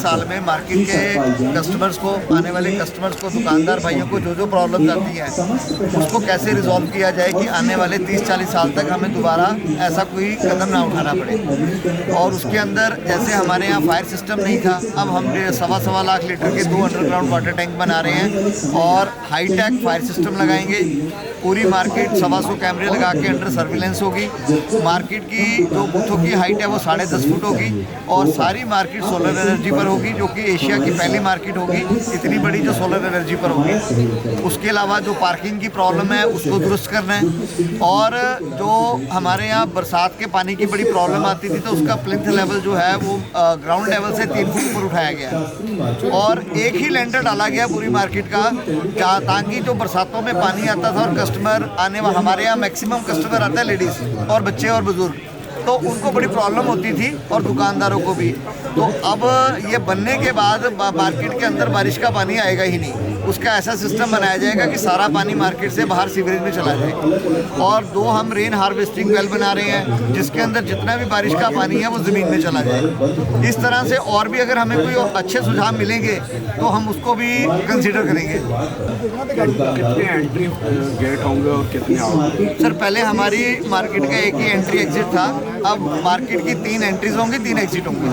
साल में मार्केट के कस्टमर्स को, आने वाले कस्टमर्स को, दुकानदार भाइयों को जो प्रॉब्लम आती है उसको कैसे रिजॉल्व किया जाए कि आने वाले 30-40 साल तक हमें दोबारा ऐसा कोई कदम ना उठाना पड़े। और उसके अंदर जैसे हमारे यहाँ फायर सिस्टम नहीं था, अब हम 1.25 लाख लीटर के 2 अंडरग्राउंड वाटर टैंक बना रहे हैं और हाईटेक फायर सिस्टम लगाएंगे। पूरी मार्केट 125 कैमरे लगा के अंडर सर्विलेंस होगी। मार्केट की जो बूथों की हाइट है वो 10.5 फुट होगी और सारी मार्केट सोलर एनर्जी पर होगी, जो कि एशिया की पहली मार्केट होगी इतनी बड़ी जो सोलर एनर्जी पर होगी। उसके अलावा जो पार्किंग की प्रॉब्लम है उसको दुरुस्त करना है और जो हमारे यहाँ बरसात के पानी की बड़ी प्रॉब्लम आती थी तो उसका प्लिंथ लेवल जो है वो ग्राउंड लेवल से 3 फुट ऊपर उठाया गया और एक ही लेंटर डाला गया पूरी मार्केट का, ताकि जो बरसातों में पानी आता था और कस्टमर आने, हमारे यहाँ मैक्सिमम कस्टमर आता है लेडीज़ और बच्चे और बुजुर्ग, तो उनको बड़ी प्रॉब्लम होती थी और दुकानदारों को भी। तो अब ये बनने के बाद मार्केट के अंदर बारिश का पानी आएगा ही नहीं, उसका ऐसा सिस्टम बनाया जाएगा कि सारा पानी मार्केट से बाहर सीवरेज में चला जाए। और 2 हम रेन हार्वेस्टिंग वेल बना रहे हैं जिसके अंदर जितना भी बारिश का पानी है वो ज़मीन में चला जाए। इस तरह से और भी अगर हमें कोई अच्छे सुझाव मिलेंगे तो हम उसको भी कंसीडर करेंगे। कितने एंट्री गेट होंगे और कितने सर, पहले हमारी मार्केट का एक ही एंट्री एग्जिट था, अब मार्केट की 3 एंट्रीज होंगी, 3 एग्जिट होंगे।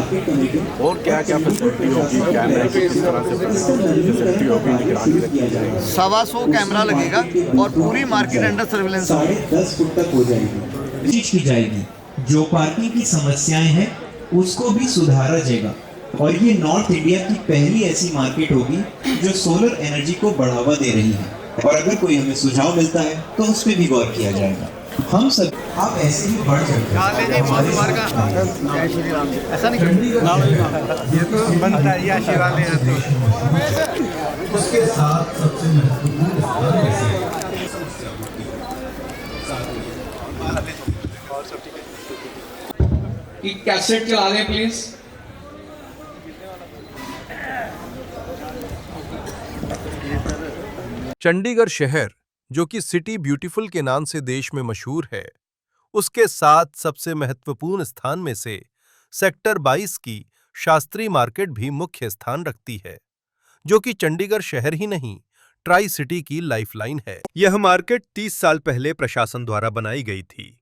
और क्या क्या फैसिलिटी होगी, कैमरे की किस तरह से फैसिलिटी होगी, निगरानी रखी जाएगी? 125 कैमरा लगेगा और पूरी मार्केट अंडर सर्विलेंस होगी। 10 फुट तक हो जाएगी की जाएगी। जो पार्किंग की समस्याएं हैं उसको भी सुधारा जाएगा और ये नॉर्थ इंडिया की पहली ऐसी मार्केट होगी जो सोलर एनर्जी को बढ़ावा दे रही है। और अगर कोई हमें सुझाव मिलता है तो उस पर भी गौर किया जाएगा। हम सब आप ऐसे ही बढ़ जाएंगे। ऐसा नहीं ये तो बनता है, ये आशीर्वाद ले जाते हैं। उसके साथ सबसे महत्वपूर्ण कैसेट चला दें प्लीज। चंडीगढ़ शहर, जो कि सिटी ब्यूटीफुल के नाम से देश में मशहूर है, उसके 7 सबसे महत्वपूर्ण स्थान में से सेक्टर 22 की शास्त्री मार्केट भी मुख्य स्थान रखती है, जो कि चंडीगढ़ शहर ही नहीं, ट्राई सिटी की लाइफलाइन है। यह मार्केट 30 साल पहले प्रशासन द्वारा बनाई गई थी,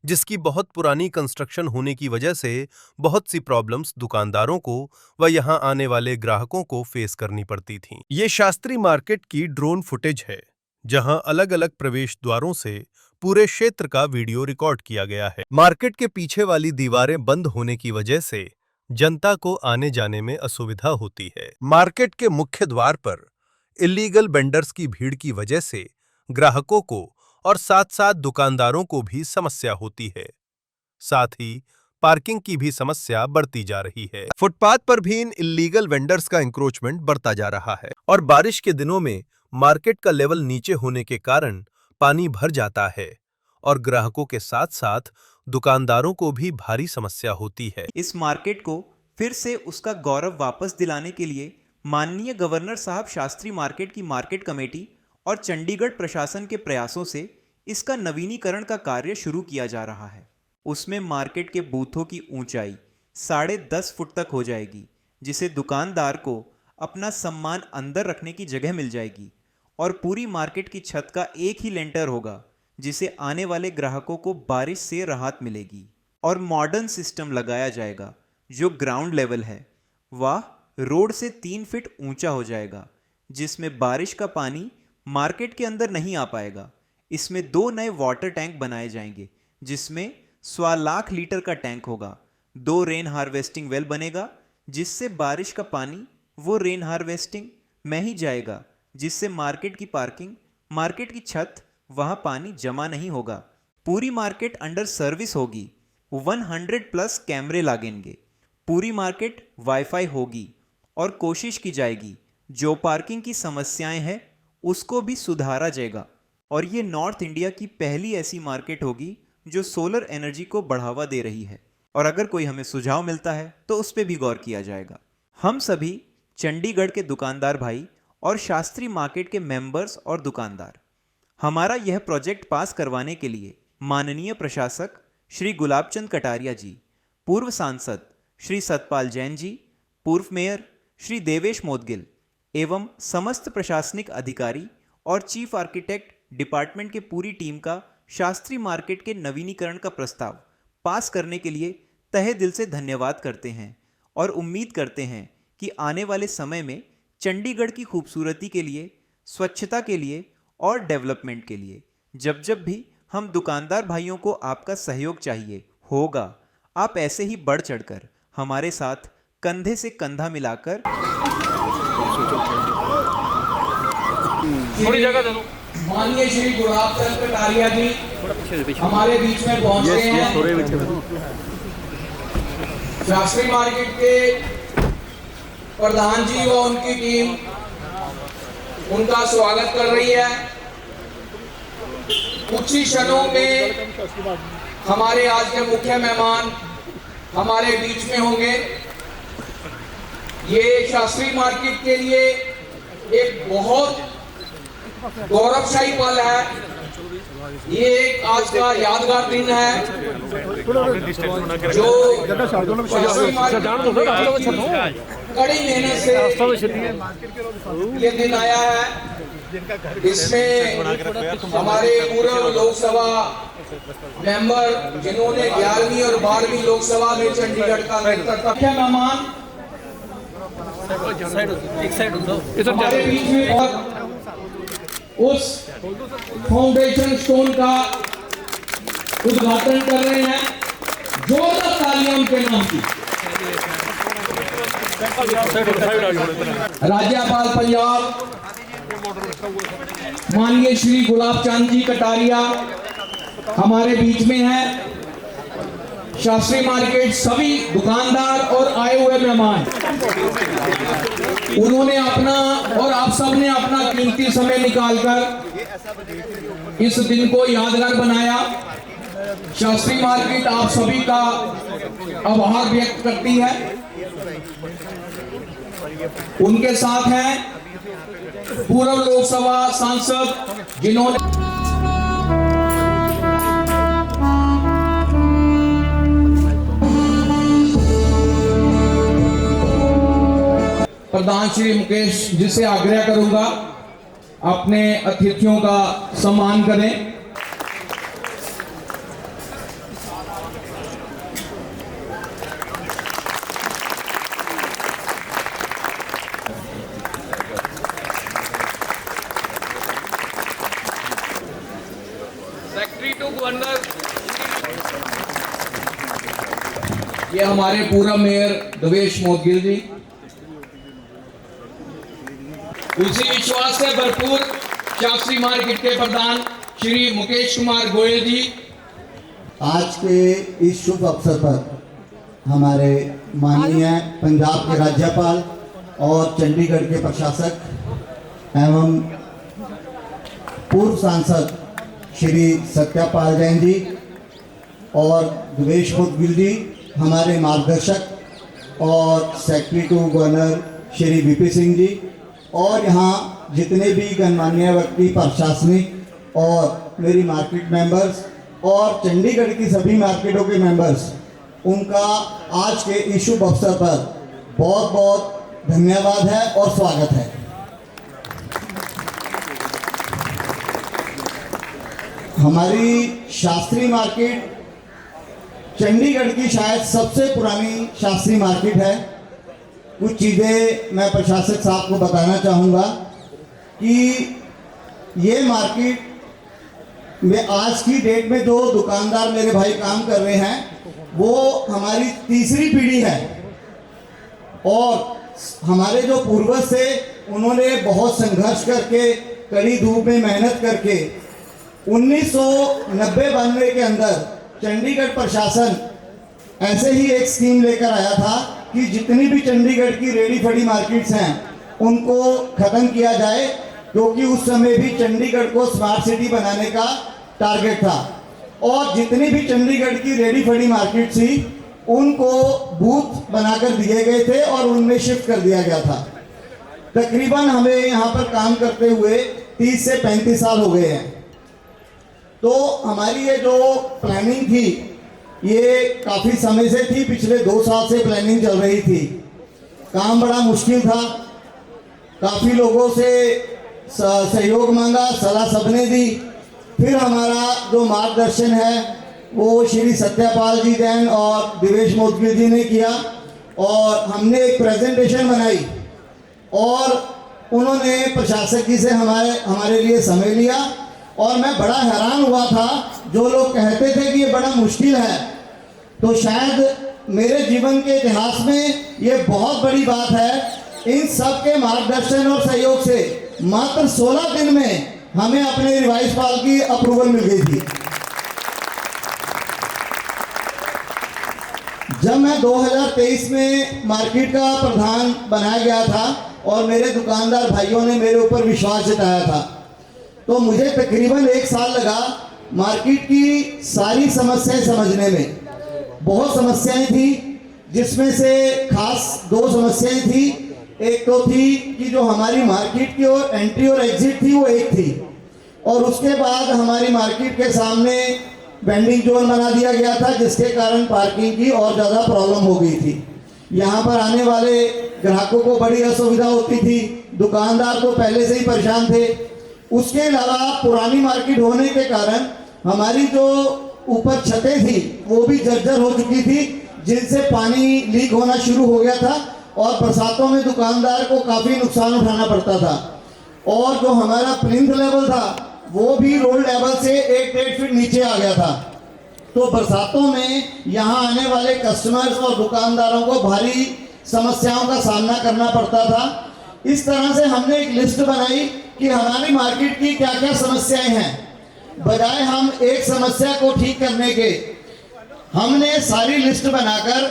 जिसकी बहुत पुरानी कंस्ट्रक्शन होने की वजह से बहुत सी प्रॉब्लम्स दुकानदारों को व यहां आने वाले ग्राहकों को फेस करनी पड़ती थीं। ये शास्त्री मार्केट की ड्रोन फुटेज है, जहां अलग-अलग प्रवेश द्वारों से पूरे क्षेत्र का वीडियो रिकॉर्ड किया गया है। मार्केट के पीछे वाली दीवारें बंद होने की वजह से जनता को आने जाने में असुविधा होती है। मार्केट के मुख्य द्वार पर इलीगल वेंडर्स की भीड़ की वजह से ग्राहकों को और साथ-साथ दुकानदारों को भी समस्या होती है। साथ ही पार्किंग की भी समस्या बढ़ती जा रही है। फुटपाथ पर भी इन इलीगल वेंडर्स का इंक्रोचमेंट बढ़ता जा रहा है और बारिश के दिनों में मार्केट का लेवल नीचे होने के कारण पानी भर जाता है और ग्राहकों के साथ-साथ दुकानदारों को भी भारी समस्या होती है। इस मार्केट को फिर से उसका गौरव वापस दिलाने के लिए माननीय गवर्नर साहब शास्त्री मार्केट की मार्केट कमेटी और चंडीगढ़ प्रशासन के प्रयासों से इसका नवीनीकरण का कार्य शुरू किया जा रहा है। उसमें मार्केट के बूथों की ऊंचाई 10.5 फुट तक हो जाएगी, जिसे दुकानदार को अपना सामान अंदर रखने की जगह मिल जाएगी और पूरी मार्केट की छत का एक ही लेंटर होगा, जिसे आने वाले ग्राहकों को बारिश से राहत मिलेगी। और मॉडर्न सिस्टम लगाया जाएगा जो ग्राउंड लेवल है वह रोड से 3 फीट ऊंचा हो जाएगा, जिसमें बारिश का पानी मार्केट के अंदर नहीं आ पाएगा। इसमें 2 नए वाटर टैंक बनाए जाएंगे, जिसमें 1.25 लाख लीटर का टैंक होगा। 2 रेन हार्वेस्टिंग वेल बनेगा, जिससे बारिश का पानी वो रेन हार्वेस्टिंग में ही जाएगा, जिससे मार्केट की पार्किंग, मार्केट की छत, वहां पानी जमा नहीं होगा। पूरी मार्केट अंडर सर्विस होगी। 100+ कैमरे लगेंगे। पूरी मार्केट वाईफाई होगी और कोशिश की जाएगी जो पार्किंग की समस्याएं हैं उसको भी सुधारा जाएगा। और ये नॉर्थ इंडिया की पहली ऐसी मार्केट होगी जो सोलर एनर्जी को बढ़ावा दे रही है। और अगर कोई हमें सुझाव मिलता है तो उस पर भी गौर किया जाएगा। हम सभी चंडीगढ़ के दुकानदार भाई और शास्त्री मार्केट के मेंबर्स और दुकानदार हमारा यह प्रोजेक्ट पास करवाने के लिए माननीय प्रशासक श्री गुलाबचंद कटारिया जी, पूर्व सांसद श्री सतपाल जैन जी, पूर्व मेयर श्री देवेश मोदगिल एवं समस्त प्रशासनिक अधिकारी और चीफ आर्किटेक्ट डिपार्टमेंट के पूरी टीम का शास्त्री मार्केट के नवीनीकरण का प्रस्ताव पास करने के लिए तहे दिल से धन्यवाद करते हैं और उम्मीद करते हैं कि आने वाले समय में चंडीगढ़ की खूबसूरती के लिए, स्वच्छता के लिए और डेवलपमेंट के लिए जब भी हम दुकानदार भाइयों को आपका सहयोग चाहिए होगा, आप ऐसे ही बढ़ चढ़कर हमारे साथ कंधे से कंधा मिलाकर थोड़ी जगह दे दो। माननीय श्री गुलाब चंद कटारिया जी हमारे बीच में पहुंचे हैं। शास्त्री मार्केट के प्रधान जी व उनकी टीम उनका स्वागत कर रही है। कुछ ही क्षणों में हमारे आज के मुख्य मेहमान हमारे बीच में होंगे। ये शास्त्री मार्केट के लिए एक बहुत गौरवशाली पल है। ये एक आज का यादगार दिन है जो शास्त्री मार्केट कड़ी मेहनत से ये दिन आया है। इसमें हमारे पूर्व लोकसभा मेंबर जिन्होंने 11वीं और 12वीं लोकसभा में चंडीगढ़ का नेतृत्व किया, मेहमान हमारे बीच में और उस फाउंडेशन स्टोन का उद्घाटन कर रहे हैं। जोरदार तालियां उनके नाम की। राज्यपाल पंजाब माननीय श्री गुलाब चंद जी कटारिया हमारे बीच में है। शास्त्री मार्केट सभी दुकानदार और आए हुए मेहमान, उन्होंने अपना और आप सब ने अपना कीमती समय निकालकर इस दिन को यादगार बनाया। शास्त्री मार्केट आप सभी का आभार व्यक्त करती है। उनके साथ हैं पूर्व लोकसभा सांसद जिन्होंने प्रधान श्री मुकेश जी से आग्रह करूंगा अपने अतिथियों का सम्मान करें। सेक्रेटरी टू गवर्नर, ये हमारे पूर्व मेयर देवेश मोदगिल जी। उसी विश्वास से भरपूर शास्त्री मार्केट के प्रधान श्री मुकेश कुमार गोयल जी। आज के इस शुभ अवसर पर हमारे माननीय पंजाब के राज्यपाल और चंडीगढ़ के प्रशासक एवं पूर्व सांसद श्री सत्यपाल जैन जी और देवेश मोदगिल जी हमारे मार्गदर्शक और secretary to governor Shri VP Singh ji और यहाँ जितने भी गणमान्य व्यक्ति, प्रशासनिक और मेरी मार्केट मेंबर्स और चंडीगढ़ की सभी मार्केटों के मेंबर्स, उनका आज के इस शुभ अवसर पर बहुत बहुत धन्यवाद है और स्वागत है। हमारी शास्त्री मार्केट चंडीगढ़ की शायद सबसे पुरानी शास्त्री मार्केट है। कुछ चीज़ें मैं प्रशासक साहब को बताना चाहूँगा कि ये मार्केट में आज की डेट में जो दुकानदार मेरे भाई काम कर रहे हैं वो हमारी तीसरी पीढ़ी है और हमारे जो पूर्वज थे उन्होंने बहुत संघर्ष करके कड़ी धूप में मेहनत करके 1990-92 के अंदर चंडीगढ़ प्रशासन ऐसे ही एक स्कीम लेकर आया था कि जितनी भी चंडीगढ़ की रेडी फड़ी मार्केट्स हैं उनको ख़त्म किया जाए, क्योंकि उस समय भी चंडीगढ़ को स्मार्ट सिटी बनाने का टारगेट था और जितनी भी चंडीगढ़ की रेडी फड़ी मार्केट थी उनको बूथ बनाकर दिए गए थे और उनमें शिफ्ट कर दिया गया था। तकरीबन हमें यहाँ पर काम करते हुए 30 से 35 साल हो गए हैं। तो हमारी ये जो प्लानिंग थी ये काफ़ी समय से थी, पिछले 2 साल से प्लानिंग चल रही थी। काम बड़ा मुश्किल था, काफ़ी लोगों से सहयोग मांगा, सलाह सबने दी। फिर हमारा जो मार्गदर्शन है वो श्री सत्यपाल जी जैन और दिवेश मोदगिल जी ने किया और हमने एक प्रेजेंटेशन बनाई और उन्होंने प्रशासक जी से हमारे लिए समय लिया और मैं बड़ा हैरान हुआ था। जो लोग कहते थे कि ये बड़ा मुश्किल है, तो शायद मेरे जीवन के इतिहास में ये बहुत बड़ी बात है। इन सब के मार्गदर्शन और सहयोग से मात्र 16 दिन में हमें अपने रिवाइज पाल की अप्रूवल मिल गई थी। जब मैं 2023 में मार्केट का प्रधान बनाया गया था और मेरे दुकानदार भाइयों ने मेरे ऊपर विश्वास जताया था, तो मुझे तकरीबन 1 साल लगा मार्केट की सारी समस्याएं समझने में। बहुत समस्याएं थी, जिसमें से खास 2 समस्याएं थी। एक तो थी कि जो हमारी मार्केट की और एंट्री और एग्जिट थी वो एक थी, और उसके बाद हमारी मार्केट के सामने वेंडिंग जोन बना दिया गया था, जिसके कारण पार्किंग की और ज़्यादा प्रॉब्लम हो गई थी। यहाँ पर आने वाले ग्राहकों को बड़ी असुविधा होती थी, दुकानदार तो पहले से ही परेशान थे। उसके अलावा पुरानी मार्केट होने के कारण हमारी जो ऊपर छतें थी वो भी जर्जर हो चुकी थी, जिनसे पानी लीक होना शुरू हो गया था और बरसातों में दुकानदार को काफ़ी नुकसान उठाना पड़ता था। और जो हमारा प्लिंथ लेवल था वो भी रोड लेवल से 1-1.5 फीट नीचे आ गया था। तो बरसातों में यहाँ आने वाले कस्टमर्स और दुकानदारों को भारी समस्याओं का सामना करना पड़ता था। इस तरह से हमने एक लिस्ट बनाई कि हमारी मार्केट की क्या क्या समस्याएं हैं। बजाय हम एक समस्या को ठीक करने के, हमने सारी लिस्ट बनाकर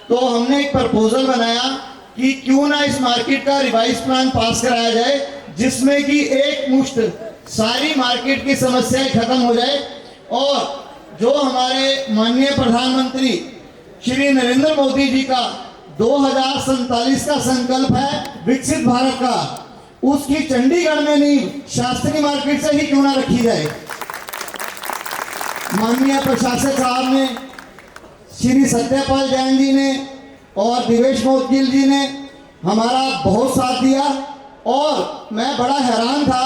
तो हमने एक प्रपोजल बनाया कि क्यों ना इस मार्केट का रिवाइज प्लान पास कराया जाए, जिसमें कि एक मुश्त सारी मार्केट की समस्याएं खत्म हो जाए। और जो हमारे माननीय प्रधानमंत्री श्री नरेंद्र मोदी जी का 2047 का संकल्प है विकसित भारत का, उसकी चंडीगढ़ में नींव शास्त्री मार्केट से ही क्यों ना रखी जाए। माननीय प्रशासक साहब ने, श्री सत्यपाल जैन जी ने और दिवेश मोदगिल जी ने हमारा बहुत साथ दिया। और मैं बड़ा हैरान था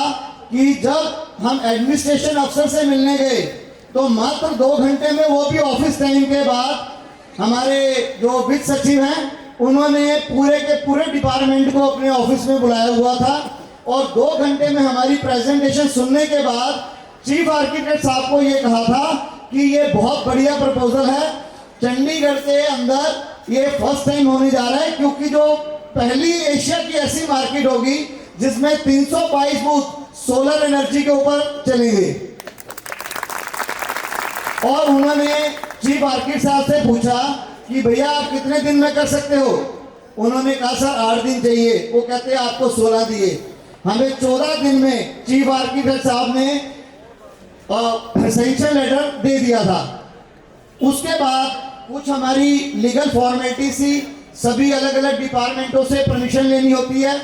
कि जब हम एडमिनिस्ट्रेशन अफसर से मिलने गए तो मात्र 2 घंटे में, वो भी ऑफिस टाइम के बाद, हमारे जो वित्त सचिव हैं उन्होंने पूरे के पूरे डिपार्टमेंट को अपने ऑफिस में बुलाया हुआ था और 2 घंटे में हमारी प्रेजेंटेशन सुनने के बाद चीफ आर्किटेक्ट साहब को ये कहा था कि ये बहुत बढ़िया प्रपोजल है, चंडीगढ़ के अंदर ये फर्स्ट टाइम होने जा रहा है, क्योंकि जो पहली एशिया की ऐसी मार्केट होगी जिसमें 322 बूथ सोलर एनर्जी के ऊपर चलेंगे। और उन्होंने चीफ आर्किटेक्ट साहब से पूछा कि भैया आप कितने दिन में कर सकते हो। उन्होंने कहा सर 8 दिन चाहिए। वो कहते हैं आपको 16 दिए। हमें 14 दिन में चीफ आर्किटेक्ट साहब ने सैंक्शन लेटर दे दिया था। उसके बाद कुछ हमारी लीगल फॉर्मेलिटी सी, सभी अलग अलग डिपार्टमेंटों से परमिशन लेनी होती है,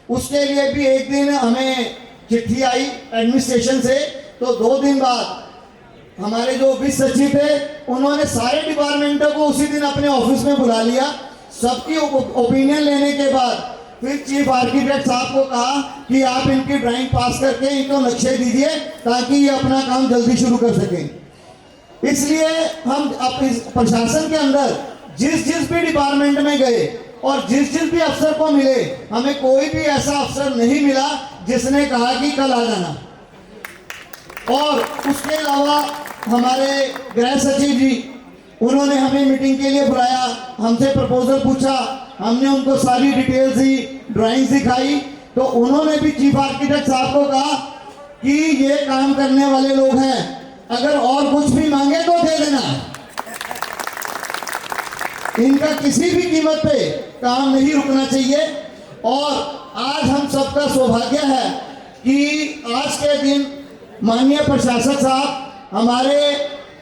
उसके लिए भी एक दिन हमें चिट्ठी आई एडमिनिस्ट्रेशन से। तो 2 दिन बाद हमारे जो वित्त सचिव थे उन्होंने सारे डिपार्टमेंटों को उसी दिन अपने ऑफिस में बुला लिया। सबकी ओपिनियन लेने के बाद फिर चीफ आर्किटेक्ट साहब को कहा कि आप इनकी ड्राइंग पास करके इनको नक्शे दीजिए ताकि ये अपना काम जल्दी शुरू कर सकें। इसलिए हम अपने प्रशासन के अंदर जिस भी डिपार्टमेंट में गए और जिस भी अफसर को मिले, हमें कोई भी ऐसा अफसर नहीं मिला जिसने कहा कि कल आ जाना। और उसके अलावा हमारे गृह सचिव जी, उन्होंने हमें मीटिंग के लिए बुलाया, हमसे प्रपोजल पूछा, हमने उनको सारी डिटेल्स दी, ड्राइंग्स दिखाई। तो उन्होंने भी चीफ आर्किटेक्ट साहब को कहा कि ये काम करने वाले लोग हैं, अगर और कुछ भी मांगे तो दे देना, इनका किसी भी कीमत पे काम नहीं रुकना चाहिए। और आज हम सबका सौभाग्य है कि आज के दिन माननीय प्रशासक साहब हमारे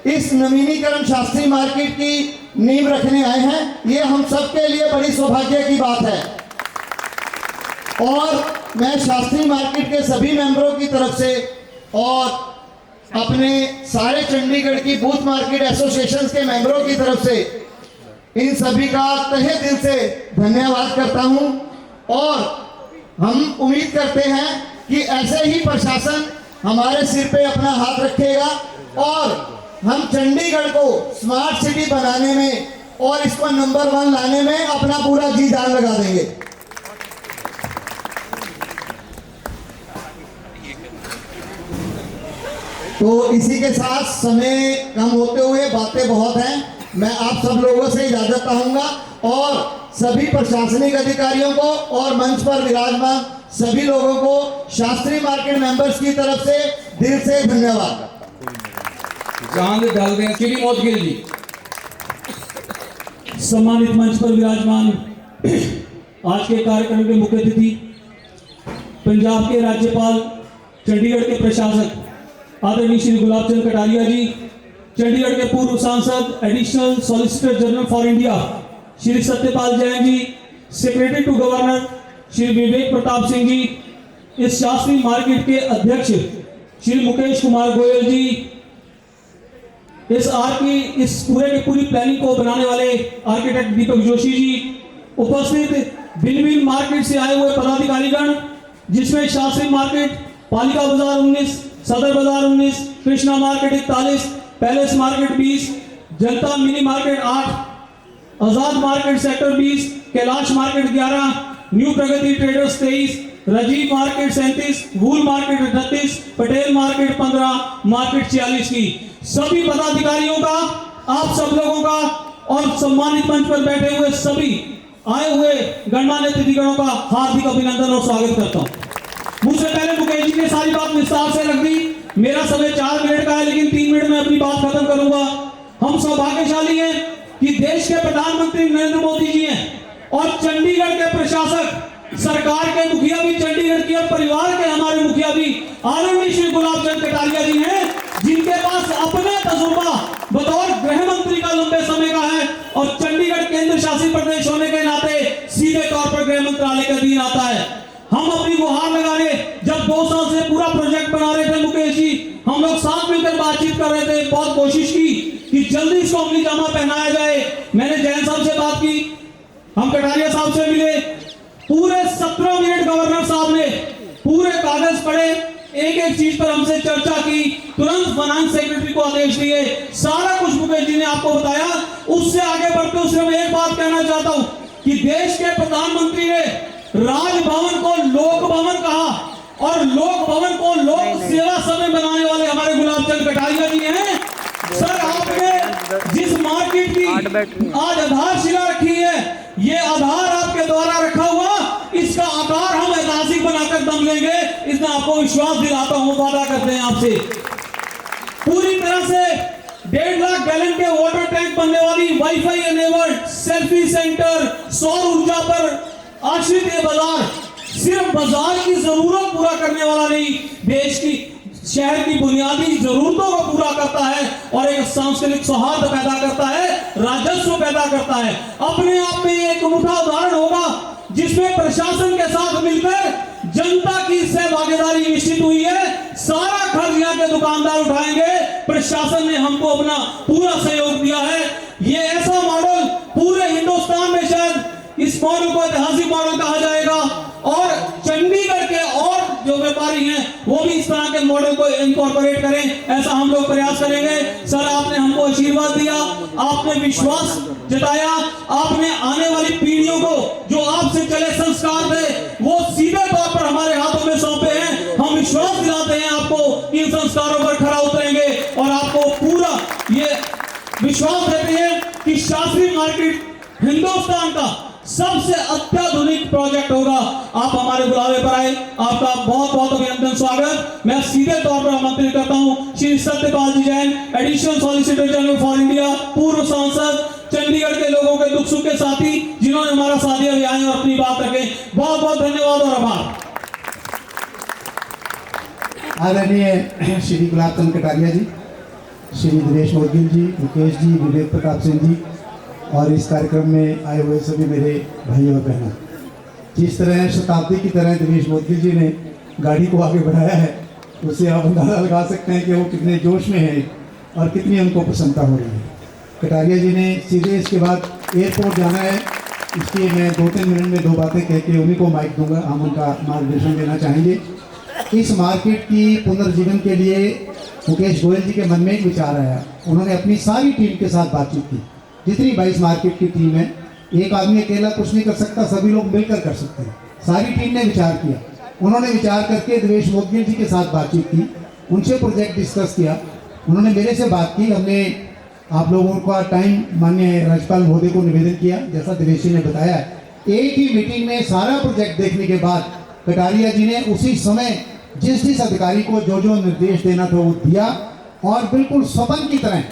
इस नवीनीकरण शास्त्री मार्केट की नींव रखने आए हैं। ये हम सबके लिए बड़ी सौभाग्य की बात है। और मैं शास्त्री मार्केट के सभी मेंबरों की तरफ से और अपने सारे चंडीगढ़ की बूथ मार्केट एसोसिएशन के मेंबरों की तरफ से इन सभी का तहे दिल से धन्यवाद करता हूं और हम उम्मीद करते हैं कि ऐसे ही प्रशासन हमारे सिर पे अपना हाथ रखेगा और हम चंडीगढ़ को स्मार्ट सिटी बनाने में और इसको नंबर 1 लाने में अपना पूरा जी जान लगा देंगे। तो इसी के साथ समय कम होते हुए बातें बहुत हैं, मैं आप सब लोगों से इजाजत चाहूंगा और सभी प्रशासनिक अधिकारियों को और मंच पर विराजमान सभी लोगों को शास्त्री मार्केट मेंबर्स की तरफ से दिल से धन्यवाद। चांद डाल दें श्री मोदगिल जी। सम्मानित मंच पर विराजमान आज के कार्यक्रम के मुख्य अतिथि पंजाब के राज्यपाल, चंडीगढ़ के प्रशासक आदरणीय श्री गुलाब चंद कटारिया जी, चंडीगढ़ के पूर्व सांसद additional solicitor general for India Shri Satyapal Jain ji, secretary to governor Shri Vivek Pratap Singh ji, इस शास्त्री मार्केट के अध्यक्ष श्री मुकेश कुमार गोयल जी, इस पूरे की पूरी प्लानिंग को बनाने वाले आर्किटेक्ट दीपक जोशी जी, उपस्थित भिन्न भिन्न मार्केट से आए हुए पदाधिकारीगण, जिसमें शास्त्री मार्केट, पालिका बाजार 19, सदर बाजार 19, Krishna market 41, palace market 20, Janta mini market 8, Azad market sector 20, Kailash market 11, new Pragati traders 23, Rajiv market 37, wool market 38, Patel market 15, market 46 की सभी पदाधिकारियों का, आप सब लोगों का और सम्मानित मंच पर बैठे हुए सभी आए हुए गणमान्य अतिथिगणों का हार्दिक अभिनंदन और स्वागत करता हूं। मुझसे पहले मुकेश जी ने सारी बात विस्तार से रख दी, मेरा समय 4 मिनट का है लेकिन 3 मिनट में अपनी बात खत्म करूंगा। हम सौभाग्यशाली हैं कि देश के प्रधानमंत्री नरेंद्र मोदी जी हैं और चंडीगढ़ के प्रशासक, सरकार के मुखिया भी चंडीगढ़ की और परिवार के हमारे मुखिया भी आदरणीय श्री गुलाब चंद कटारिया जी हैं, जिनके पास अपना तजुर्बा बतौर गृह मंत्री का लंबे समय का है और चंडीगढ़ केंद्र शासित प्रदेश होने के नाते सीधे तौर पर गृह मंत्रालय का अधीन आता है। हम अपनी गुहार लगाने जब 2 साल से पूरा प्रोजेक्ट बना रहे थे मुकेश जी, हम लोग साथ मिलकर बातचीत कर रहे थे, बहुत कोशिश की कि जल्दी इसको अमली जामा पहनाया जाए। मैंने जैन साहब से बात की, हम कटारिया साहब से मिले, पूरे 17 मिनट गवर्नर साहब ने पूरे कागज पढ़े, एक एक चीज पर हमसे चर्चा की, तुरंत फाइनेंस सेक्रेटरी को आदेश दिए, सारा कुछ मुकेश जी ने आपको बताया। उससे आगे बढ़ते हुए मैं एक बात कहना चाहता हूं कि देश के प्रधानमंत्री ने राजभवन को लोक भवन कहा और लोक भवन को लोक सेवा सदन बनाने वाले हमारे गुलाब चंद कटारिया जी हैं। सर, आपने जिस मार्केट की आज आधारशिला रखी है, ये आधार आपके द्वारा रखा हुआ, इसका आकार हम ऐतिहासिक बनाकर दम लेंगे, इसमें आपको विश्वास दिलाता हूं, वादा करते हैं आपसे। पूरी तरह से 1.5 लाख गैलन के वाटर टैंक बनने वाली, वाईफाई एनेबल्ड, सेल्फी सेंटर, सौर ऊर्जा पर आश्रित ये बाजार सिर्फ बाजार की जरूरत पूरा करने वाला नहीं, देश की शहर की बुनियादी जरूरतों को पूरा करता है और एक सांस्कृतिक सौहार्द पैदा करता है, राजस्व पैदा करता है। अपने आप में एक अनूठा उदाहरण होगा जिसमें प्रशासन के साथ मिलकर जनता की सहभागीदारी निश्चित हुई है। सारा खर्च यहाँ के दुकानदार उठाएंगे, प्रशासन ने हमको अपना पूरा सहयोग दिया है। ये ऐसा मॉडल पूरे हिंदुस्तान में शायद इस मॉडल को ऐतिहासिक मॉडल कहा जाएगा और चंडीगढ़ के और जो व्यापारी हैं वो भी इस तरह के मॉडल को इनकॉर्पोरेट करें, ऐसा हम लोग प्रयास करेंगे। सर, आपने हमको आशीर्वाद दिया, आपने विश्वास जताया, आपने आने वाली पीढ़ियों को जो आपसे चले संस्कार थे वो सीधे तौर पर हमारे हाथों में सौंपे हैं। हम विश्वास दिलाते हैं आपको इन संस्कारों पर खरा उतरेंगे और आपको पूरा ये विश्वास देते हैं कि शास्त्री मार्केट हिंदुस्तान का सबसे अत्याधुनिक प्रोजेक्ट होगा। आप हमारे बुलावे पर आए, आपका बहुत बहुत अभिनंदन, स्वागत। मैं सीधे तौर पर आमंत्रित करता हूं Shri Satyapal ji Jain, additional solicitor general for India, पूर्व सांसद, चंडीगढ़ के लोगों के दुख सुख के साथी, जिन्होंने हमारा साथ दिया आए और अपनी बात रखें। बहुत बहुत धन्यवाद और आभार। आदरणीय श्री गुलाब चंद कटारिया जी, श्री दिनेश मोदगिल जी, मुकेश जी, विवेक प्रताप सिंह जी और इस कार्यक्रम में आए हुए सभी मेरे भाई और बहनों, जिस तरह शताब्दी की तरह दिनेश मोदगिल जी ने गाड़ी को आगे बढ़ाया है, उससे आप अंदाजा लगा सकते हैं कि वो कितने जोश में हैं और कितनी उनको प्रसन्नता हो रही है। कटारिया जी ने सीधे इसके बाद एयरपोर्ट जाना है, इसलिए मैं 2-3 मिनट में 2 बातें कह के उन्हीं को माइक दूंगा, हम उनका मार्गदर्शन देना चाहेंगे। इस मार्केट की पुनर्जीवन के लिए मुकेश गोयल जी के मन में एक विचार आया। उन्होंने अपनी सारी टीम के साथ बातचीत की, जितनी 22 मार्केट की टीम है, एक आदमी अकेला कुछ नहीं कर सकता, सभी लोग मिलकर कर सकते हैं। सारी टीम ने विचार किया, उन्होंने विचार करके दिवेश मोदगिल जी के साथ बातचीत की, उनसे प्रोजेक्ट डिस्कस किया, उन्होंने मेरे से बात की, हमने आप लोगों का टाइम माननीय राज्यपाल महोदय को निवेदन किया। जैसा दिवेश जी ने बताया, एक ही मीटिंग में सारा प्रोजेक्ट देखने के बाद कटारिया जी ने उसी समय जिस अधिकारी को जो जो निर्देश देना था वो दिया, और बिल्कुल स्वपन की तरह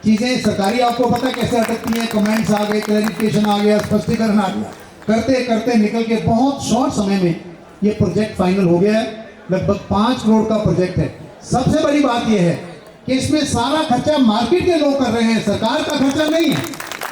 चीज़ें सरकारी, आपको पता कैसे अटकती हैं, कमेंट्स आ गए, क्लैरिफिकेशन आ गया, स्पष्टीकरण आ गया, करते करते निकल के बहुत शॉर्ट समय में ये प्रोजेक्ट फाइनल हो गया है। लगभग 5 करोड़ का प्रोजेक्ट है। सबसे बड़ी बात यह है कि इसमें सारा खर्चा मार्केट के लोग कर रहे हैं, सरकार का खर्चा नहीं है।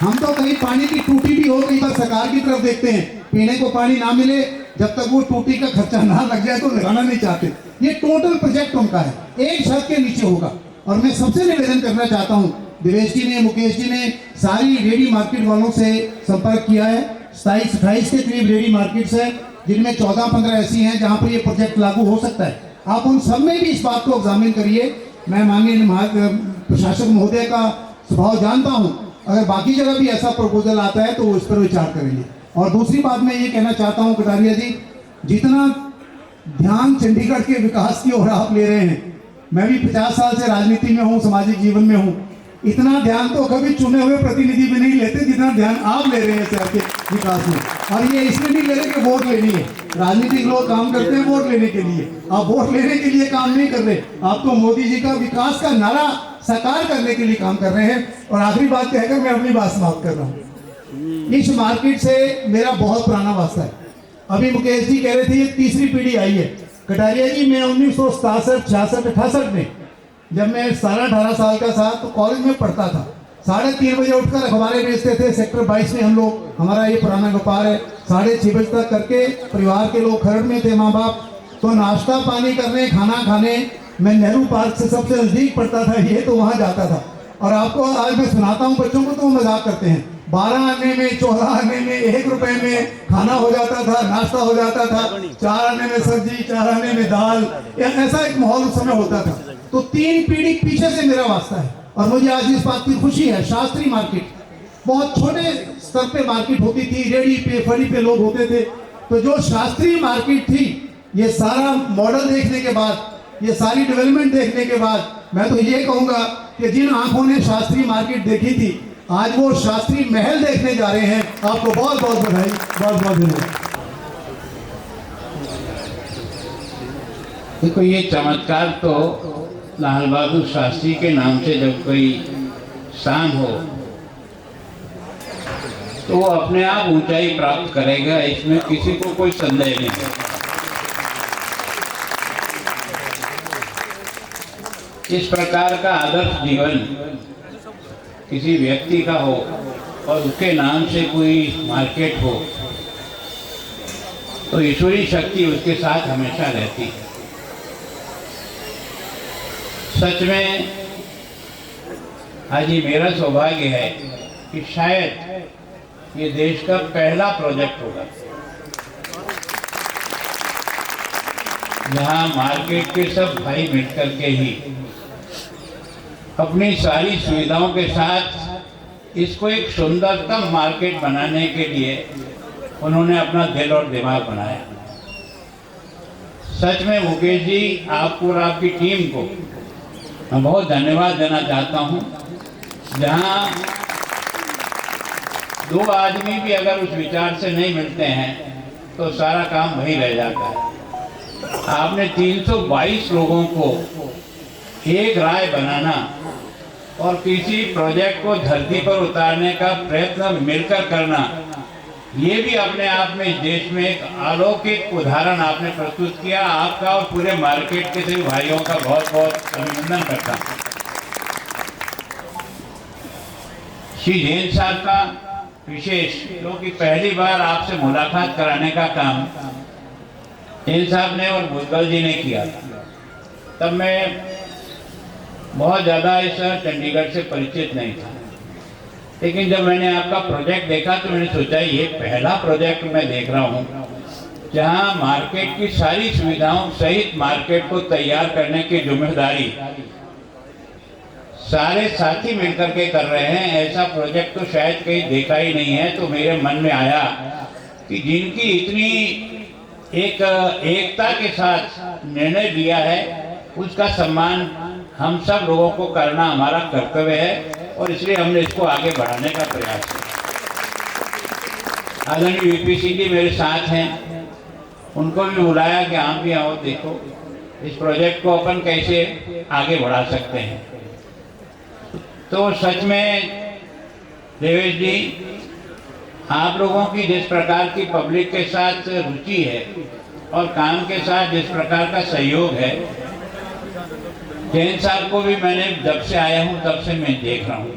हम तो कहीं पानी की टूटी भी हो, कई बार सरकार की तरफ देखते हैं, पीने को पानी ना मिले, जब तक वो टूटी का खर्चा ना लग जाए तो लगाना नहीं चाहते। ये टोटल प्रोजेक्ट उनका है, एक छत के नीचे होगा। और मैं सबसे निवेदन करना चाहता हूँ, दिवेश जी ने, मुकेश जी ने सारी रेडी मार्केट वालों से संपर्क किया है। 27-28 के करीब रेडी मार्केट्स है, जिनमें 14-15 ऐसी हैं जहाँ पर ये प्रोजेक्ट लागू हो सकता है। आप उन सब में भी इस बात को एग्जामिन करिए। मैं माननीय प्रशासक महोदय का स्वभाव जानता हूँ, अगर बाकी जगह भी ऐसा प्रपोजल आता है तो वो इस पर विचार करेंगे। और दूसरी बात मैं ये कहना चाहता हूँ कटारिया जी, जितना ध्यान चंडीगढ़ के विकास की ओर आप ले रहे हैं, मैं भी 50 साल से राजनीति में हूँ, सामाजिक जीवन में हूँ, इतना ध्यान तो कभी चुने हुए प्रतिनिधि भी नहीं लेते जितना ध्यान आप ले रहे हैं शहर के विकास में। और ये इसलिए नहीं ले रहे कि वोट लेनी है, राजनीतिक लोग काम करते हैं वोट लेने के लिए, आप वोट लेने के लिए काम नहीं कर रहे, आप तो मोदी जी का विकास का नारा साकार करने के लिए काम कर रहे हैं। और आखिरी बात कहकर मैं अपनी बात समाप्त कर रहा हूँ। इस मार्केट से मेरा बहुत पुराना वास्ता है। अभी मुकेश जी कह रहे थे ये तीसरी पीढ़ी आई है। कटारिया जी, मैं 1967, 66, 68 में, जब मैं 17-18 साल का था तो कॉलेज में पढ़ता था। 3:30 बजे उठकर अखबारें बेचते थे। सेक्टर 22 में हम लोग, हमारा ये पुराना व्यापार है, 6:30 बजे तक करके परिवार के लोग खरड़ में थे, माँ बाप, तो नाश्ता पानी करने, खाना खाने मैं नेहरू पार्क से सबसे नज़दीक पड़ता था, ये तो वहाँ जाता था। और आपको आज मैं सुनाता हूँ बच्चों को, तो वो मजाक करते हैं, 12 आने में, 14 आने में, 1 रुपए में खाना हो जाता था, नाश्ता हो जाता था, 4 आने में सब्जी, 4 आने में दाल, ऐसा एक माहौल उस समय होता था। तो 3 पीढ़ी पीछे से मेरा वास्ता है। और मुझे आज इस बात की खुशी है, शास्त्री मार्केट बहुत छोटे स्तर पे मार्केट होती थी, रेडी पे, फड़ी पे लोग होते थे। तो जो शास्त्री मार्केट थी, ये सारा मॉडल देखने के बाद, ये सारी डेवलपमेंट देखने के बाद, मैं तो ये कहूँगा कि जिन आंखों ने शास्त्री मार्केट देखी थी, आज वो शास्त्री महल देखने जा रहे हैं। आपको बहुत बहुत बधाई, बहुत बहुत धन्यवाद। देखो, ये चमत्कार तो लाल बहादुर शास्त्री के नाम से जब कोई शाम हो तो वो अपने आप ऊंचाई प्राप्त करेगा, इसमें किसी को कोई संदेह नहीं है। इस प्रकार का आदर्श जीवन किसी व्यक्ति का हो और उसके नाम से कोई मार्केट हो तो ईश्वरीय शक्ति उसके साथ हमेशा रहती है। सच में आज ये मेरा सौभाग्य है कि शायद ये देश का पहला प्रोजेक्ट होगा जहां मार्केट के सब भाई मिलकर के ही अपनी सारी सुविधाओं के साथ इसको एक सुंदरतम मार्केट बनाने के लिए उन्होंने अपना दिल और दिमाग बनाया। सच में मुकेश जी, आपको और आपकी टीम को मैं बहुत धन्यवाद देना चाहता हूं। जहां 2 आदमी भी अगर उस विचार से नहीं मिलते हैं तो सारा काम वहीं रह जाता है। आपने 322 लोगों को एक राय बनाना और किसी प्रोजेक्ट को धरती पर उतारने का प्रयत्न मिलकर करना, ये भी अपने आप में इस देश में एक अलौकिक उदाहरण आपने प्रस्तुत किया। आपका और पूरे मार्केट के सभी भाइयों का बहुत बहुत अभिनंदन करता हूँ। श्री जैन साहब का विशेष, क्योंकि पहली बार आपसे मुलाकात कराने का काम जैन साहब ने और भुजबल जी ने किया था। तब मैं बहुत ज़्यादा इस चंडीगढ़ से परिचित नहीं था, लेकिन जब मैंने आपका प्रोजेक्ट देखा तो मैंने सोचा ये पहला प्रोजेक्ट मैं देख रहा हूँ जहाँ मार्केट की सारी सुविधाओं सहित मार्केट को तैयार करने की जिम्मेदारी सारे साथी मिलकर के कर रहे हैं। ऐसा प्रोजेक्ट तो शायद कहीं देखा ही नहीं है। तो मेरे मन में आया कि जिनकी इतनी एकता के साथ निर्णय लिया है उसका सम्मान हम सब लोगों को करना हमारा कर्तव्य है और इसलिए हमने इसको आगे बढ़ाने का प्रयास किया। आदरणीय वीपी सिंह जी मेरे साथ हैं, उनको भी बुलाया कि आप भी आओ, देखो इस प्रोजेक्ट को अपन कैसे आगे बढ़ा सकते हैं। तो सच में देवेश जी, आप लोगों की जिस प्रकार की पब्लिक के साथ रुचि है और काम के साथ जिस प्रकार का सहयोग है, जैन साहब को भी मैंने जब से आया हूँ तब से मैं देख रहा हूँ।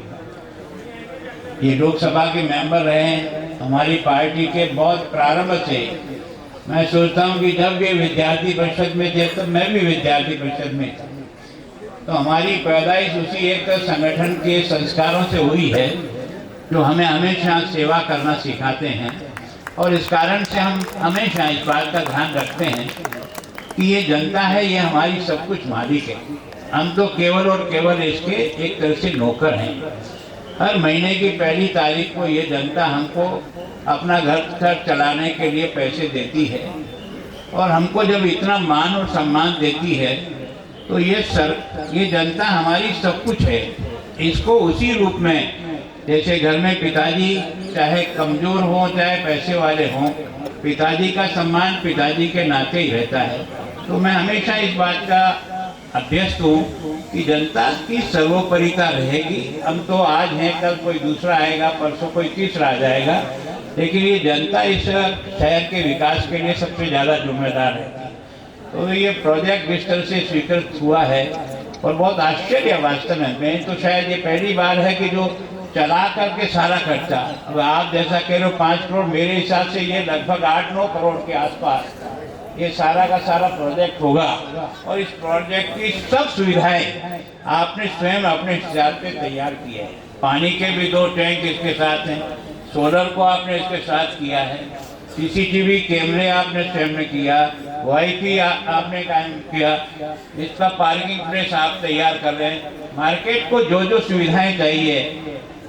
ये लोकसभा के मेंबर रहे हैं हमारी पार्टी के बहुत प्रारंभ से। मैं सोचता हूँ कि जब ये विद्यार्थी परिषद में थे तब मैं भी विद्यार्थी परिषद में था। तो हमारी पैदाइश उसी एक संगठन के संस्कारों से हुई है जो हमें हमेशा सेवा करना सिखाते हैं और इस कारण से हम हमेशा इस बात का ध्यान रखते हैं कि ये जनता है, ये हमारी सब कुछ मालिक है। हम तो केवल और केवल इसके एक तरह से नौकर हैं। हर महीने की पहली तारीख को ये जनता हमको अपना घर चलाने के लिए पैसे देती है और हमको जब इतना मान और सम्मान देती है तो ये जनता हमारी सब कुछ है। इसको उसी रूप में, जैसे घर में पिताजी चाहे कमज़ोर हों चाहे पैसे वाले हों, पिताजी का सम्मान पिताजी के नाते ही रहता है। तो मैं हमेशा इस बात का अभ्यस्त हूँ कि जनता की सर्वोपरिता रहेगी। हम तो आज हैं, कल कोई दूसरा आएगा, परसों कोई तीसरा आ जाएगा, लेकिन ये जनता इस शहर के विकास के लिए सबसे ज़्यादा जिम्मेदार है। तो ये प्रोजेक्ट जिस तरह से स्वीकृत हुआ है और बहुत आश्चर्य वास्तव में तो शायद ये पहली बार है कि जो चला करके सारा खर्चा, अब आप जैसा कह रहे हो 5 करोड़, मेरे हिसाब से ये लगभग 8-9 करोड़ के आसपास ये सारा का सारा प्रोजेक्ट होगा। और इस प्रोजेक्ट की सब सुविधाएं आपने स्वयं अपने हिसाब से तैयार की है। पानी के भी 2 टैंक इसके साथ हैं, सोलर को आपने इसके साथ किया है, सीसीटीवी कैमरे आपने स्वयं ने किया, वाईफाई आपने कायम किया, इसका पार्किंग प्लेस आप तैयार कर रहे हैं। मार्केट को जो जो सुविधाएं चाहिए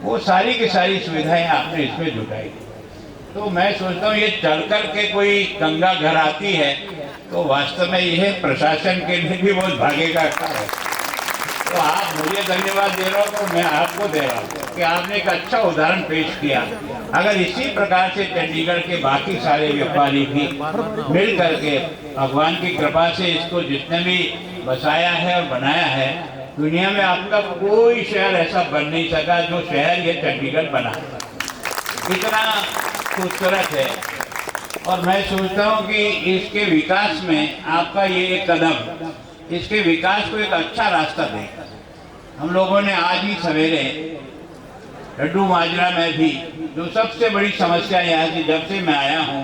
वो सारी की सारी सुविधाएं आपने इसमें जुटाई। तो मैं सोचता हूँ ये चल कर के कोई गंगा घर आती है तो वास्तव में यह प्रशासन के लिए भी बहुत भाग्य का काम है। तो आप मुझे धन्यवाद दे रहे हो तो मैं आपको दे रहा हूँ कि आपने एक अच्छा उदाहरण पेश किया। अगर इसी प्रकार से चंडीगढ़ के बाकी सारे व्यापारी भी मिल करके भगवान की कृपा से इसको जिसने भी बसाया है और बनाया है, दुनिया में आपका कोई शहर ऐसा बन नहीं सका जो शहर ये चंडीगढ़ बना। इतना खूबसूरत है और मैं सोचता हूँ कि इसके विकास में आपका ये एक कदम इसके विकास को एक अच्छा रास्ता देगा। हम लोगों ने आज ही सवेरे लड्डू माजरा में भी जो सबसे बड़ी समस्या यहाँ की जब से मैं आया हूँ,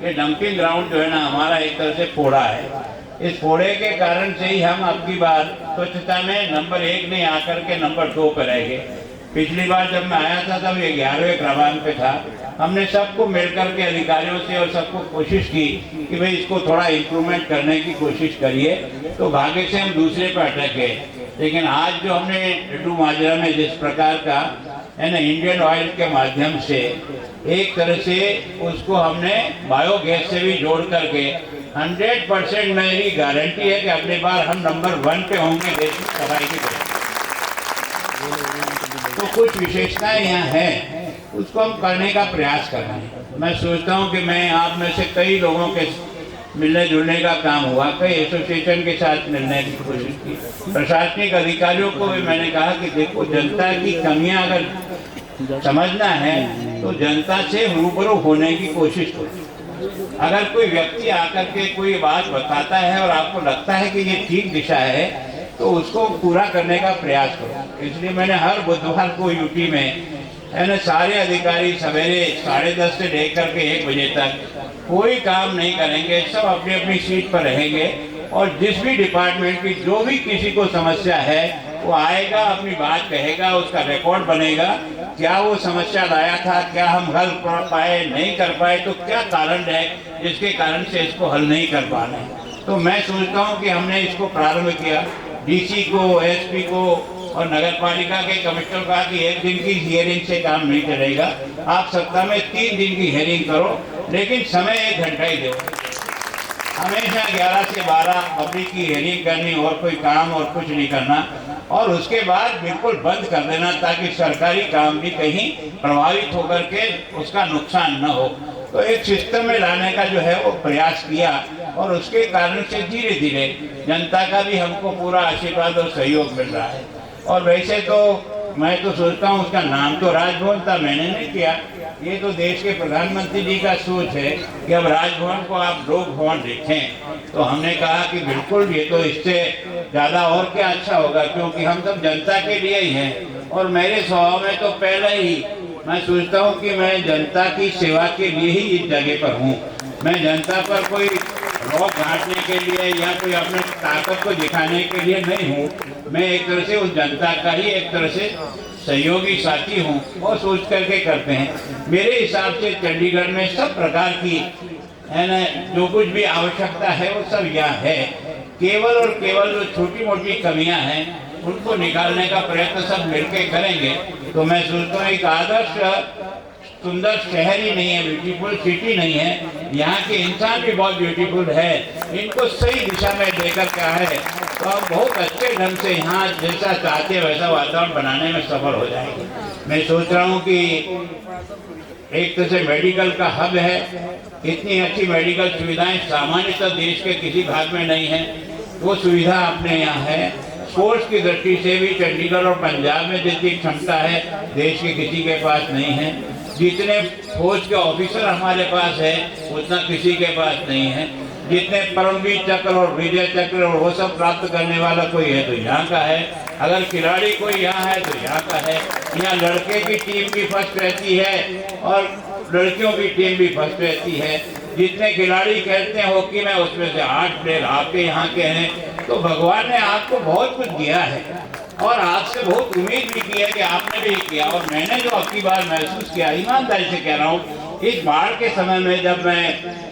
ये डंपिंग ग्राउंड जो है ना हमारा एक तरह से फोड़ा है। इस फोड़े के कारण से ही हम अब की बार स्वच्छता में नंबर 1 नहीं आकर के नंबर 2 पर रह गए। पिछली बार जब मैं आया था तब ये 11वें क्रमांक पे था। हमने सबको मिलकर के अधिकारियों से और सबको कोशिश की कि भाई इसको थोड़ा इम्प्रूवमेंट करने की कोशिश करिए, तो भाग्य से हम दूसरे पर अटक गए। लेकिन आज जो हमने लड्डू माजरा में जिस प्रकार का है ना इंडियन ऑयल के माध्यम से एक तरह से उसको हमने बायोगैस से भी जोड़ करके 100% मेरी गारंटी है कि अगली बार हम नंबर 1 पे होंगे देश में सफाई की तरफ। तो कुछ विशेषताएं यहाँ हैं, उसको हम करने का प्रयास कर रहे हैं। मैं सोचता हूँ कि मैं आप में से कई लोगों के मिलने जुलने का काम हुआ, कई एसोसिएशन के साथ मिलने की कोशिश की, प्रशासनिक अधिकारियों को भी मैंने कहा कि देखो जनता की कमियां अगर समझना है तो जनता से रूबरू होने की कोशिश करो। अगर कोई व्यक्ति आकर के कोई बात बताता है और आपको लगता है कि ये ठीक दिशा है तो उसको पूरा करने का प्रयास करो। इसलिए मैंने हर बुधवार को यूटी में है ना सारे अधिकारी सवेरे 10:30 से लेकर के 1 बजे तक कोई काम नहीं करेंगे, सब अपनी अपनी सीट पर रहेंगे और जिस भी डिपार्टमेंट की जो भी किसी को समस्या है वो आएगा, अपनी बात कहेगा, उसका रिकॉर्ड बनेगा, क्या वो समस्या लाया था, क्या हम हल कर पाए, नहीं कर पाए, तो क्या कारण है जिसके कारण से इसको हल नहीं कर पा रहे हैं। तो मैं सोचता हूँ कि हमने इसको प्रारंभ किया, डीसी को, एसपी को और नगर पालिका के कमिश्नर कहा कि एक दिन की हियरिंग से काम नहीं चलेगा, आप सप्ताह में 3 दिन की हियरिंग करो, लेकिन समय 1 घंटा ही दो। हमेशा 11 से 12 पब्लिक की हियरिंग करनी और कोई काम और कुछ नहीं करना, और उसके बाद बिल्कुल बंद कर देना ताकि सरकारी काम भी कहीं प्रभावित होकर के उसका नुकसान न हो। तो एक सिस्टम में लाने का जो है वो प्रयास किया, और उसके कारण से धीरे धीरे जनता का भी हमको पूरा आशीर्वाद और सहयोग मिल रहा है। और वैसे तो मैं तो सोचता हूँ उसका नाम तो राजभवन था, मैंने नहीं किया, ये तो देश के प्रधानमंत्री जी का सोच है कि अब राजभवन को आप लोक भवन देखें। तो हमने कहा कि बिल्कुल ये तो इससे ज़्यादा और क्या अच्छा होगा, क्योंकि हम सब जनता के लिए ही हैं। और मेरे स्वभाव में तो पहले ही मैं सोचता हूँ कि मैं जनता की सेवा के लिए ही इस जगह पर हूँ। मैं जनता पर कोई रॉक घाटने के लिए या कोई अपने ताकत को दिखाने के लिए नहीं हूँ। मैं एक तरह से उस जनता का ही एक तरह से सहयोगी साथी हूँ, और सोच करके करते हैं। मेरे हिसाब से चंडीगढ़ में सब प्रकार की है ना जो कुछ भी आवश्यकता है वो सब यहाँ है। केवल और केवल जो छोटी मोटी कमियाँ हैं उनको निकालने का प्रयत्न सब मिलकर करेंगे तो मैं सोचता हूँ एक आदर्श सुंदर शहर ही नहीं है, ब्यूटीफुल सिटी नहीं है, यहाँ के इंसान भी बहुत ब्यूटीफुल है। इनको सही दिशा में लेकर के आए तो हम बहुत अच्छे ढंग से यहाँ जैसा चाहते वैसा वातावरण बनाने में सफल हो जाएंगे। मैं सोच रहा हूँ कि एक तरह से मेडिकल का हब है, इतनी अच्छी मेडिकल सुविधाएं सामान्यतः देश के किसी भाग में नहीं है, वो सुविधा अपने यहाँ है। स्पोर्ट्स की दृष्टि से भी चंडीगढ़ और पंजाब में जितनी क्षमता है देश के किसी के पास नहीं है। जितने फौज के ऑफिसर हमारे पास है उतना किसी के पास नहीं है। जितने परमवीर चक्र और विजय चक्र और वो सब प्राप्त करने वाला कोई है तो यहाँ का है, अगर खिलाड़ी कोई यहाँ है तो यहाँ का है। यहाँ लड़के की टीम भी फर्स्ट रहती है और लड़कियों की टीम भी फर्स्ट रहती है। जितने खिलाड़ी खेलते हैं हॉकी में उसमें से 8 प्लेयर आपके यहाँ के हैं। तो भगवान ने आपको बहुत कुछ दिया है और आपसे बहुत उम्मीद भी की है कि आपने भी किया। और मैंने जो अबकी बार महसूस किया, ईमानदारी से कह रहा हूँ, इस बाढ़ के समय में जब मैं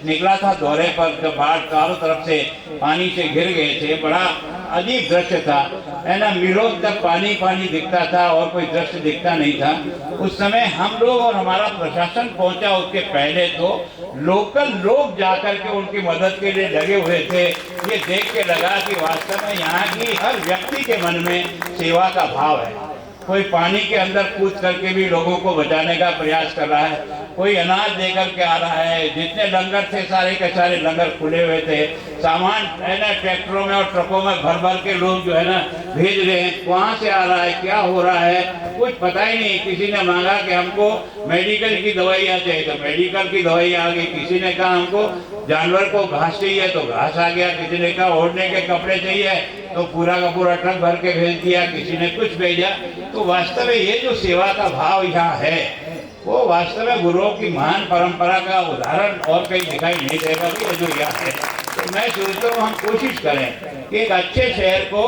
निकला था दौरे पर, जब बाढ़ चारों तरफ से पानी से घिर गए थे, बड़ा अजीब दृश्य था, है ना। मीलों तक पानी पानी दिखता था और कोई दृश्य दिखता नहीं था। उस समय हम लोग और हमारा प्रशासन पहुंचा, उसके पहले तो लोकल लोग जाकर के उनकी मदद के लिए लगे हुए थे। ये देख के लगा कि वास्तव में यहाँ की हर व्यक्ति के मन में सेवा का भाव है। कोई पानी के अंदर कूद करके भी लोगों को बचाने का प्रयास कर रहा है, कोई अनाज देकर के आ रहा है। जितने लंगर थे सारे के सारे लंगर खुले हुए थे, सामान है ना ट्रैक्टरों में और ट्रकों में भर भर के लोग जो है ना भेज रहे हैं। कहाँ से आ रहा है, क्या हो रहा है, कुछ पता ही नहीं। किसी ने मांगा कि हमको मेडिकल की दवाइयाँ चाहिए तो मेडिकल की दवाई आ गई। किसी ने कहा हमको जानवर को घास चाहिए तो घास आ गया। किसी ने कहा ओढ़ने के कपड़े चाहिए तो पूरा का पूरा ट्रक भर के भेज दिया। किसी ने कुछ भेजा। तो वास्तव में ये जो सेवा का भाव यहाँ है वो वास्तव में गुरुओं की महान परंपरा का उदाहरण और कहीं दिखाई नहीं देगा कि जो यहाँ है। तो मैं सोचता हूँ हम कोशिश करें कि एक अच्छे शहर को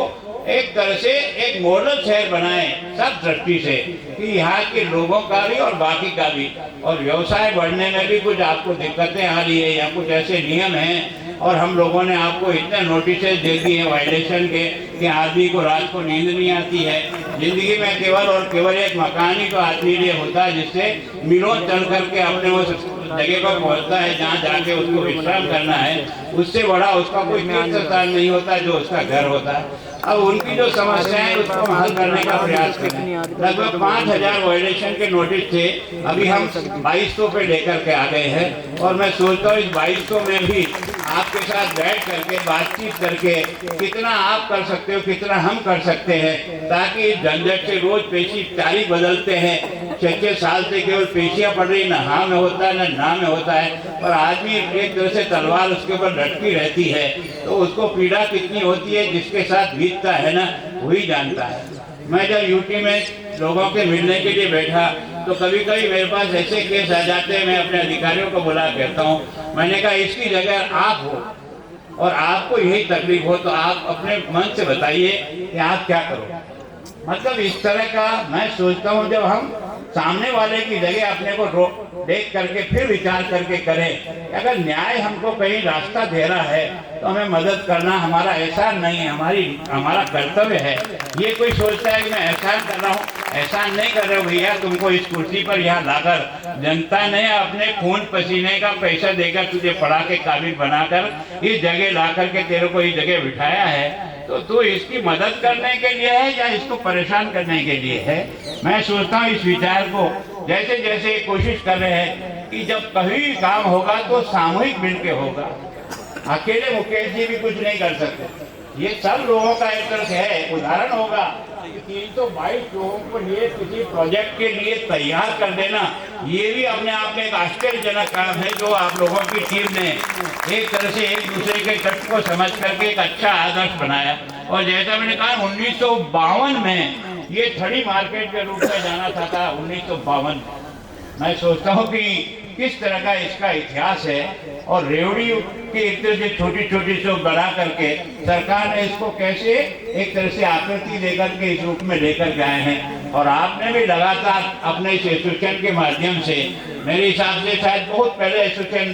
एक तरह से एक मॉडल शहर बनाएं सब दृष्टि से, कि यहाँ के लोगों का भी और बाकी का भी। और व्यवसाय बढ़ने में भी कुछ आपको दिक्कतें आ रही है या कुछ ऐसे नियम हैं और हम लोगों ने आपको इतने नोटिस दे दिए हैं वायलेशन के कि आदमी को रात को नींद नहीं आती है। जिंदगी में केवल और केवल एक मकान ही तो आदमी लिए होता है जिससे मिलों चल करके अपने उस जगह पर पहुंचता है जहाँ जाके उसको विश्राम करना है। उससे बड़ा उसका कोई तीर्थ स्थान नहीं होता जो उसका घर होता है। अब उनकी जो समस्याएं उसको हल करने का प्रयास करें। लगभग 5000 वायलेशन के नोटिस थे, अभी हम 2200 पे लेकर के आ गए हैं। और मैं सोचता हूँ इस 2200 में भी आपके साथ बैठ करके बातचीत करके कितना आप कर सकते हो, कितना हम कर सकते हैं, ताकि इस झंझट से रोज पेशी तारीख बदलते हैं। 6-6 साल से केवल पेशियाँ पड़ रही, न हाँ में होता है न ना में होता है, और आदमी एक तरह से तलवार उसके ऊपर लटकी रहती है। तो उसको पीड़ा कितनी होती है जिसके साथ बीतता है ना वही जानता है। मैं जब यूटी में लोगों के मिलने के लिए बैठा तो कभी कभी मेरे पास ऐसे केस आ जाते हैं, मैं अपने अधिकारियों को बुला कहता हूँ, मैंने कहा इसकी जगह आप हो और आपको यही तकलीफ हो तो आप अपने मन से बताइए कि आप क्या करो। मतलब इस तरह का मैं सोचता हूँ जब हम सामने वाले की जगह अपने को देख करके फिर विचार करके करें। अगर न्याय हमको कहीं रास्ता दे रहा है तो हमें मदद करना हमारा एहसान नहीं है, हमारा कर्तव्य है। ये कोई सोचता है कि मैं एहसान कर रहा हूँ, एहसान नहीं कर रहे हो भैया, तुमको इस कुर्सी पर यहाँ लाकर जनता ने अपने खून पसीने का पैसा देकर तुझे पढ़ा के काबिल बनाकर इस जगह ला करके तेरे को इस जगह बिठाया है, तो तू इसकी मदद करने के लिए है या इसको परेशान करने के लिए है? मैं सोचता हूँ इस विचार को जैसे जैसे कोशिश कर रहे हैं कि जब कभी काम होगा तो सामूहिक मिलके होगा, अकेले मुकेश जी भी कुछ नहीं कर सकते। ये सब लोगों का एक तरह से है उदाहरण होगा। 322 लोगों को लिए किसी प्रोजेक्ट के लिए तैयार कर देना, ये भी अपने आप में एक आश्चर्यजनक काम है जो आप लोगों की टीम ने एक तरह से एक दूसरे के कष्ट को समझ करके एक अच्छा आदर्श बनाया। और जैसा मैंने कहा 1952 में ये खड़ी मार्केट के रूप में जाना था 1952। मैं सोचता हूँ कि किस तरह का इसका इतिहास है और रेवड़ी की एक तरह से छोटी छोटी से बना करके सरकार ने इसको कैसे एक तरह से आकृति देकर के इस रूप में लेकर गए हैं। और आपने भी लगातार अपने इस एसोसिएशन के माध्यम से, मेरे हिसाब से शायद बहुत पहले एसोसिएशन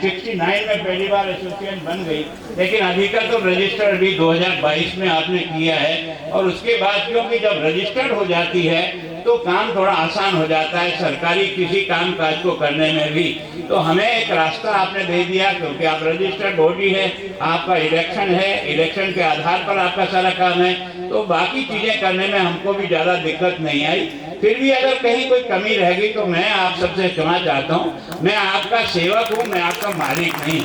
69 में पहली बार एसोसिएशन बन गई, लेकिन अधिकतर तो रजिस्टर्ड भी 2022 में आपने किया है। और उसके बाद क्योंकि जब रजिस्टर्ड हो जाती है तो काम थोड़ा आसान हो जाता है सरकारी किसी काम काज को करने में भी। तो हमें एक रास्ता आपने दे दिया क्योंकि आप रजिस्टर्ड बॉडी है, आपका इलेक्शन है, इलेक्शन के आधार पर आपका सारा काम है, तो बाकी चीजें करने में हमको भी ज्यादा दिक्कत नहीं आई। फिर भी अगर कहीं कोई कमी रह गई तो मैं आप सबसे क्षमा चाहता हूँ। मैं आपका सेवक हूँ, मैं आपका मालिक नहीं।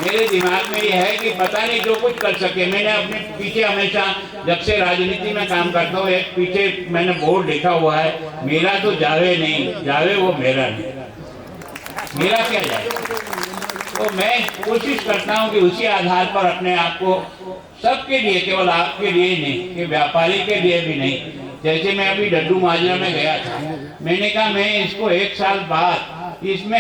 मेरे दिमाग में ये है कि पता नहीं जो कुछ कर सके। मैंने अपने पीछे हमेशा जब से राजनीति में काम करता हूँ एक पीछे मैंने बोर्ड लिखा हुआ है, मेरा तो जावे नहीं, जावे वो मेरा नहीं, मेरा क्या जाए। तो मैं कोशिश करता हूँ कि उसी आधार पर अपने आप को सबके लिए, केवल आपके लिए नहीं कि व्यापारी के लिए भी नहीं। जैसे मैं अभी डड्डू माजरा में गया था, मैंने कहा मैं इसको 1 साल बाद इसमें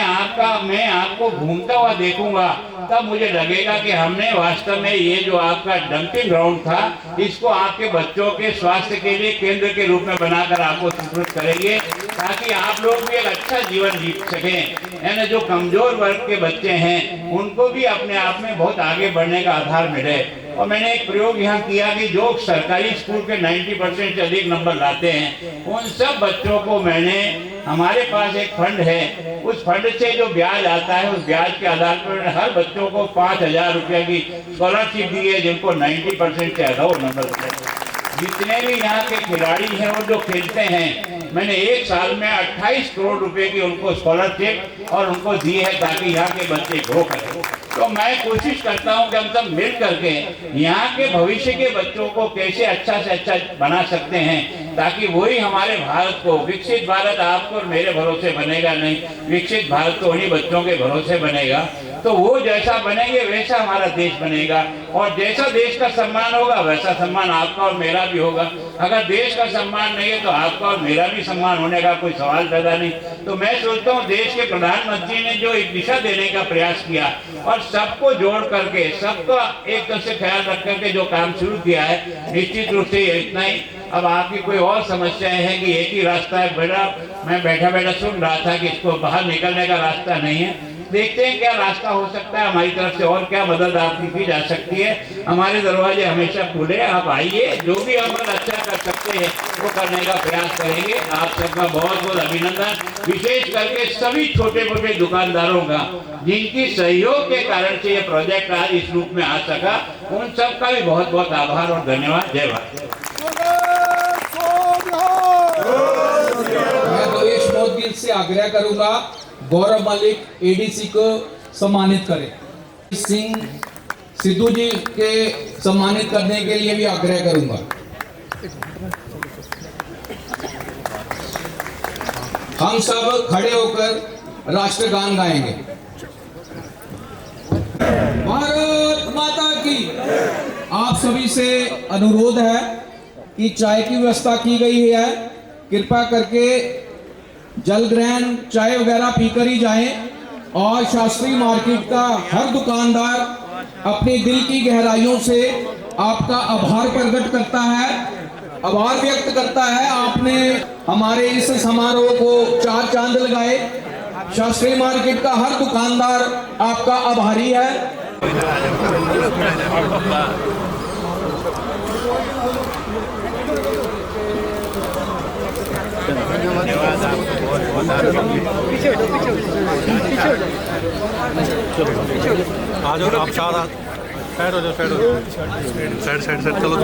मैं आपको घूमता हुआ देखूंगा, तब मुझे लगेगा कि हमने वास्तव में ये जो आपका डंपिंग ग्राउंड था इसको आपके बच्चों के स्वास्थ्य के लिए केंद्र के रूप में बनाकर आपको संतुलित करेंगे ताकि आप लोग भी एक अच्छा जीवन जी सकें। यानी जो कमजोर वर्ग के बच्चे हैं उनको भी अपने आप में बहुत आगे बढ़ने का आधार मिले। और मैंने एक प्रयोग यहाँ किया कि जो सरकारी स्कूल के 90% से अधिक नंबर लाते हैं उन सब बच्चों को मैंने, हमारे पास एक फंड है, उस फंड से जो ब्याज आता है उस ब्याज के आधार पर हर बच्चों को 5,000 रुपये की स्कॉलरशिप दी है जिनको 90% से अलाउ नंबर मिले। जितने भी यहाँ के खिलाड़ी हैं और जो खेलते हैं, मैंने 1 साल में 28 करोड़ रुपए की उनको स्कॉलरशिप और उनको दी है ताकि यहाँ के बच्चे ग्रो करें। तो मैं कोशिश करता हूँ कि हम सब मिल करके यहाँ के भविष्य के बच्चों को कैसे अच्छा से अच्छा बना सकते हैं ताकि वही हमारे भारत को, विकसित भारत आपको और मेरे भरोसे बनेगा नहीं, विकसित भारत तो उन्हीं बच्चों के भरोसे बनेगा। तो वो जैसा बनेंगे वैसा हमारा देश बनेगा और जैसा देश का सम्मान होगा वैसा सम्मान आपका और मेरा भी होगा। अगर देश का सम्मान नहीं है तो आपका और मेरा भी सम्मान होने का कोई सवाल पैदा नहीं। तो मैं सोचता हूँ देश के प्रधानमंत्री ने जो एक दिशा देने का प्रयास किया और सबको जोड़ करके, सबका एक तरह से ख्याल रख करके जो काम शुरू किया है, निश्चित रूप से इतना ही। अब आपकी कोई और समस्याएं हैं कि एक ही रास्ता है, बड़ा मैं बैठा बैठा सुन रहा था कि इसको बाहर निकलने का रास्ता नहीं है। देखते हैं क्या रास्ता हो सकता है हमारी तरफ से और क्या मदद आपकी की जा सकती है। हमारे दरवाजे हमेशा खुले, आप आइए, जो भी हम अच्छा कर सकते हैं वो करने का प्रयास करेंगे। आप सबका बहुत बहुत अभिनंदन, विशेष करके सभी छोटे मोटे दुकानदारों का जिनकी सहयोग के कारण से ये प्रोजेक्ट आज इस रूप में आ सका, उन सबका भी बहुत बहुत आभार और धन्यवाद। जय भारत। मैं देवेश मोदगिल से आग्रह करूंगा गौरव मलिक एडीसी को सम्मानित करें। सिंह सिद्धू जी के सम्मानित करने के लिए भी आग्रह करूंगा। हम सब खड़े होकर राष्ट्रगान गाएंगे। भारत माता की। आप सभी से अनुरोध है कि चाय की व्यवस्था की गई है, कृपया करके जल ग्रहण चाय वगैरह पीकर ही जाएं। और शास्त्री मार्केट का हर दुकानदार अपने दिल की गहराइयों से आपका आभार प्रकट करता है आभार व्यक्त करता है, आपने हमारे इस समारोह को 4 चांद लगाए। शास्त्री मार्केट का हर दुकानदार आपका आभारी है। आ जाओ आप साथ साइड हो जाओ, साइड हो जाओ, साइड साइड साइड चलो।